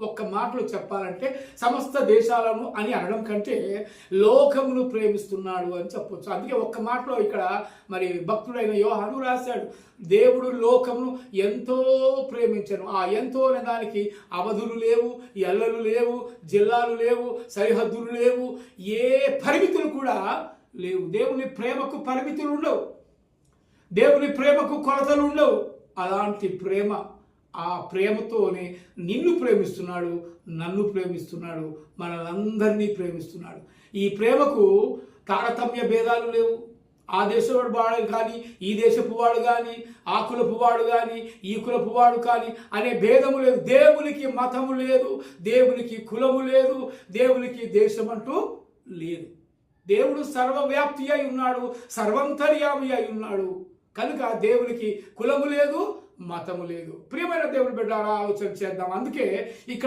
ఒక్క మాటలో చెప్పాలంటే సమస్త దేశాలను అని అనడం కంటే లోకమును ప్రేమిస్తున్నాడు అని చెప్పొచ్చు. అందుకే ఒక్క మాటలో ఇక్కడ మరి భక్తుడైన యోహాను రాశాడు, దేవుడు లోకమును ఎంతో ప్రేమించను. ఆ ఎంతో అనే దానికి అవధులు లేవు, ఎల్లలు లేవు, జిల్లాలు లేవు, సరిహద్దులు లేవు, ఏ పరిమితులు కూడా లేవు. దేవుని ప్రేమకు పరిమితులు ఉండవు, దేవుని ప్రేమకు కొలతలు ఉండవు. అలాంటి ప్రేమ, ఆ ప్రేమతోనే నిన్ను ప్రేమిస్తున్నాడు, నన్ను ప్రేమిస్తున్నాడు, మనలందరినీ ప్రేమిస్తున్నాడు. ఈ ప్రేమకు తారతమ్య భేదాలు లేవు. ఆ దేశపు వాడు కానీ, ఈ దేశపు వాడు కానీ, ఆ కులపు వాడు కానీ, ఈ కులపు వాడు కానీ అనే భేదము లేదు. దేవునికి మతము లేదు, దేవునికి కులము లేదు, దేవునికి దేశం అంటూ లేదు. దేవుడు సర్వవ్యాప్తి అయి ఉన్నాడు, సర్వంతర్యామి అయి ఉన్నాడు. కనుక దేవునికి కులము లేదు, మతము లేదు. ప్రియమైన దేవుని బిడ్డలారా, ఆలోచన చేద్దాం. అందుకే ఇక్కడ